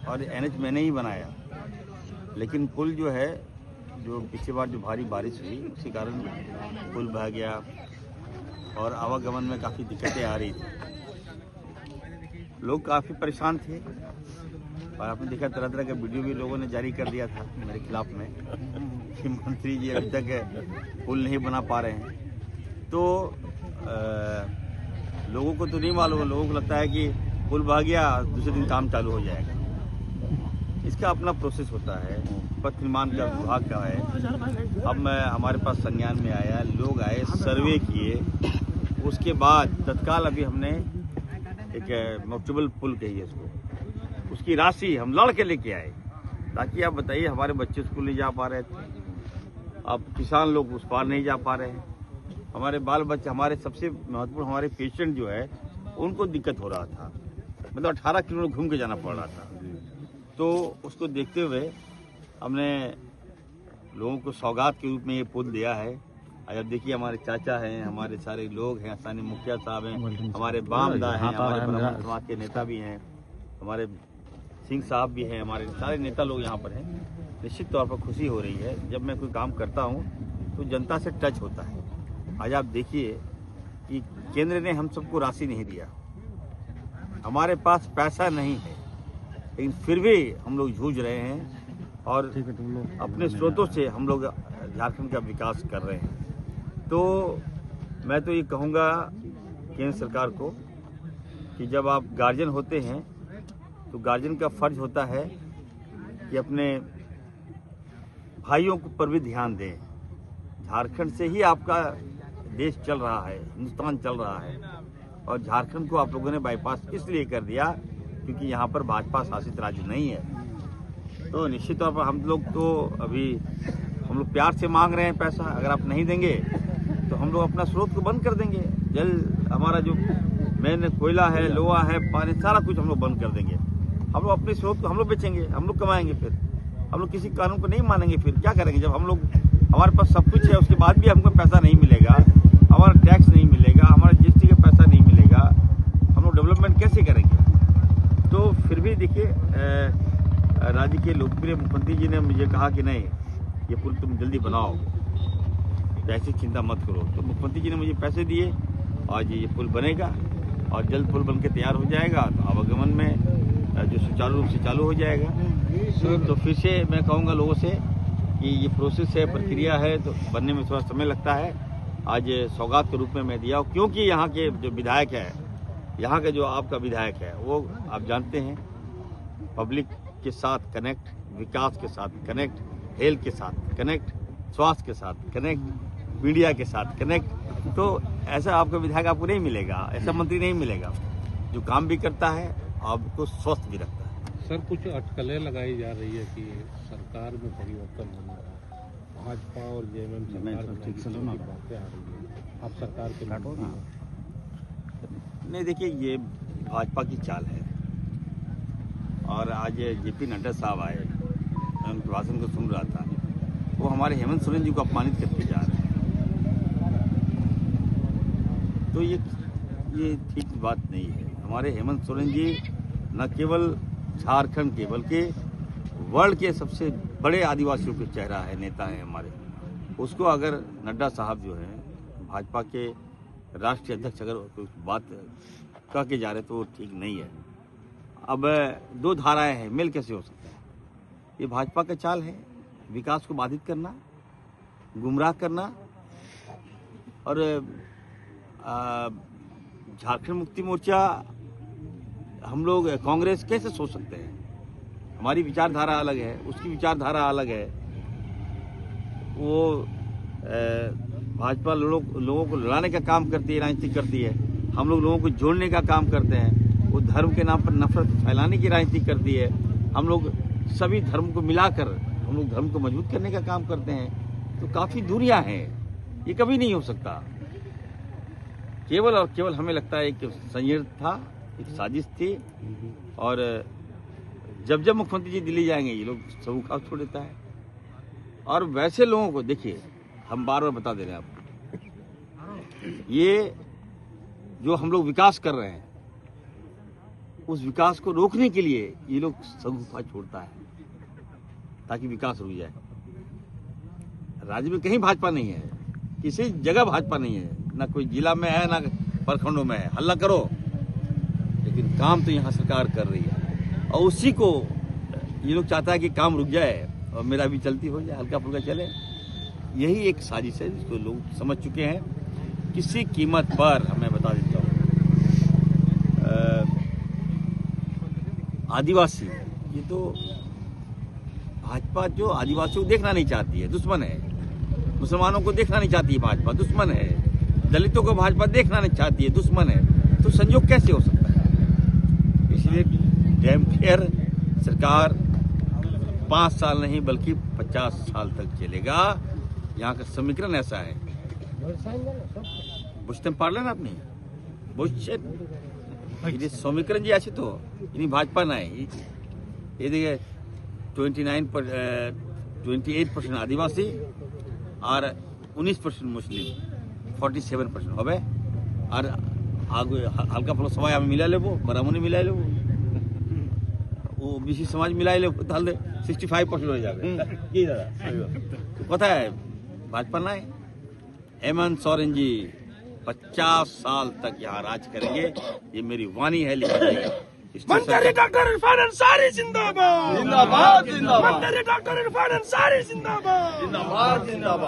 और NH मैंने ही बनाया, लेकिन पुल जो है, जो पिछली बार जो भारी बारिश हुई उसी कारण पुल बह गया और आवागमन में काफ़ी दिक्कतें आ रही थी। लोग काफ़ी परेशान थे और आपने देखा तरह तरह का वीडियो भी लोगों ने जारी कर दिया था मेरे खिलाफ में कि मंत्री जी अभी तक पुल नहीं बना पा रहे हैं। तो लोगों को तो नहीं मालूम, लोगों को लगता है कि पुल बह गया दूसरे दिन काम चालू हो जाएगा। इसका अपना प्रोसेस होता है, पथ निर्माण का विभाग का है। अब मैं हमारे पास संज्ञान में आया, लोग आए, सर्वे किए, उसके बाद तत्काल अभी हमने एक मोक्टेबल पुल कही है उसको, उसकी राशि हम लड़ के लेके आए ताकि आप बताइए हमारे बच्चे स्कूल नहीं जा पा रहे थे, अब किसान लोग उस पार नहीं जा पा रहे हैं, हमारे बाल बच्चे, हमारे सबसे महत्वपूर्ण हमारे पेशेंट जो है उनको दिक्कत हो रहा था, मतलब 18 किलोमीटर घूम के जाना पड़ रहा था। तो उसको देखते हुए हमने लोगों को सौगात के रूप में ये पुल दिया है। अब देखिए हमारे चाचा हैं, हमारे सारे लोग हैं, स्थानीय मुखिया साहब हैं, हमारे बामदा हैं, हमारे ब्राह्मण समाज के नेता भी हैं, हमारे सिंह साहब भी हैं, हमारे सारे नेता लोग यहाँ पर हैं। निश्चित तौर पर खुशी हो रही है, जब मैं कोई काम करता हूँ तो जनता से टच होता है। आज आप देखिए कि केंद्र ने हम सबको राशि नहीं दिया, हमारे पास पैसा नहीं है, लेकिन फिर भी हम लोग जूझ रहे हैं और अपने स्रोतों से हम लोग झारखंड का विकास कर रहे हैं। तो मैं तो ये कहूँगा केंद्र सरकार को कि जब आप गार्जियन होते हैं तो गार्जियन का फर्ज होता है कि अपने भाइयों पर भी ध्यान दें। झारखंड से ही आपका देश चल रहा है, हिंदुस्तान चल रहा है, और झारखंड को आप लोगों ने बाईपास इसलिए कर दिया क्योंकि यहाँ पर भाजपा शासित राज्य नहीं है। तो निश्चित तौर पर हम लोग तो अभी हम लोग प्यार से मांग रहे हैं पैसा, अगर आप नहीं देंगे तो हम लोग अपना स्रोत को बंद कर देंगे। जल हमारा जो मेन कोयला है, लोहा है, पानी, सारा कुछ हम लोग बंद कर देंगे। हम लोग अपने स्रोत को हम लोग बेचेंगे, हम लोग कमाएंगे, फिर हम लोग किसी कानून को नहीं मानेंगे। फिर क्या करेंगे जब हम लोग, हमारे पास सब कुछ है, उसके बाद भी हमको पैसा नहीं मिलेगा, हमारा टैक्स नहीं मिलेगा, हमारा GST का पैसा नहीं मिलेगा, हम लोग डेवलपमेंट कैसे करेंगे? तो फिर भी देखिए राज्य के लोकप्रिय मुख्यमंत्री जी ने मुझे कहा कि नहीं, ये पुल तुम जल्दी बनाओ, ऐसी चिंता मत करो। तो मुख्यमंत्री जी ने मुझे पैसे दिए, आज ये पुल बनेगा और जल्द पुल बनके तैयार हो जाएगा, तो आवागमन में जो सुचारू रूप से चालू हो जाएगा। तो फिर से मैं कहूँगा लोगों से कि ये प्रोसेस है, प्रक्रिया है, तो बनने में थोड़ा समय लगता है। आज सौगात के रूप में मैं दिया, क्योंकि यहाँ के जो विधायक है, यहाँ का जो आपका विधायक है, वो आप जानते हैं पब्लिक के साथ कनेक्ट, विकास के साथ कनेक्ट, हेल्थ के साथ कनेक्ट, स्वास्थ्य के साथ कनेक्ट, मीडिया के साथ कनेक्ट। तो ऐसा आपका विधायक आपको नहीं मिलेगा, ऐसा मंत्री नहीं मिलेगा जो काम भी करता है, आपको स्वस्थ भी रखता है। सर, कुछ अटकलें लगाई जा रही है कि सरकार में परिवर्तन होना है, भाजपा और JMM सरकार की बातें आ रही है, आप सरकार के नहीं, देखिए ये भाजपा की चाल है। और आज JP नड्डा साहब आए, मैं उनके भाषण को सुन रहा था, वो हमारे हेमंत सोरेन जी को अपमानित करके जा रहे हैं। तो ये ठीक बात नहीं है। हमारे हेमंत सोरेन जी न केवल झारखंड के बल्कि वर्ल्ड के सबसे बड़े आदिवासियों के चेहरा है, नेता है हमारे। उसको अगर नड्डा साहब जो है भाजपा के राष्ट्रीय अध्यक्ष अगर कोई बात कह के जा रहे तो वो ठीक नहीं है। अब 2 धाराएं हैं, मेल कैसे हो सकता है? ये भाजपा का चाल है, विकास को बाधित करना, गुमराह करना। और झारखंड मुक्ति मोर्चा, हम लोग कांग्रेस कैसे सोच सकते हैं? हमारी विचारधारा अलग है, उसकी विचारधारा अलग है। वो भाजपा लोगों को लड़ाने का काम करती है, राजनीति करती है। हम लोग लोगों को जोड़ने का काम करते हैं। वो धर्म के नाम पर नफरत फैलाने की राजनीति करती है। हम लोग सभी धर्म को मिलाकर हम लोग धर्म को मजबूत करने का काम करते हैं। तो काफ़ी दूरियां हैं, ये कभी नहीं हो सकता। केवल और केवल हमें लगता है कि संयंत्र था, एक साजिश थी। और जब मुख्यमंत्री जी दिल्ली जाएंगे ये लोग सब खास छोड़ देता है। और वैसे लोगों को देखिए, हम बार बार बता दे रहे हैं आपको, ये जो हम लोग विकास कर रहे हैं, उस विकास को रोकने के लिए ये लोग शगुफा छोड़ता है ताकि विकास रुक जाए। राज्य में कहीं भाजपा नहीं है, किसी जगह भाजपा नहीं है, ना कोई जिला में है ना प्रखंडों में है। हल्ला करो, लेकिन काम तो यहाँ सरकार कर रही है और उसी को ये लोग चाहता है कि काम रुक जाए और मेरा भी चलती हो जाए, हल्का फुल्का चले। यही एक साजिश है जिसको लोग समझ चुके हैं। किसी कीमत पर मैं बता देता हूँ, आदिवासी, ये तो भाजपा जो आदिवासियों को देखना नहीं चाहती है, दुश्मन है। मुसलमानों को देखना नहीं चाहती है भाजपा, दुश्मन है। दलितों को भाजपा देखना नहीं चाहती है, दुश्मन है। तो संयोग कैसे हो सकता है? इसलिए डैम केयर सरकार 5 साल नहीं बल्कि 50 साल तक चलेगा। यहाँ का समीकरण ऐसा है। बुझते पारलें ना अपनी बुझे समीकरण जी ऐसे तो इन्हीं भाजपा ना है। ये देखिए 28% आदिवासी और 19% मुस्लिम, 47% हो गए। और आगे हल्का फुल्का समाज हमें मिला लेबो, बरामुनी मिला लेबो, वो बीसी समाज मिलाई ले डाल दे 65% हो जाएगा। पता है भाजपा ना है। हेमंत सोरेन जी 50 साल तक यहाँ राज करेंगे, ये मेरी वाणी है। मंत्री डॉक्टर इरफान अंसारी जिंदाबाद, जिंदाबाद, जिंदाबाद। मंत्री डॉक्टर इरफान अंसारी जिंदाबाद, जिंदाबाद, जिंदाबाद।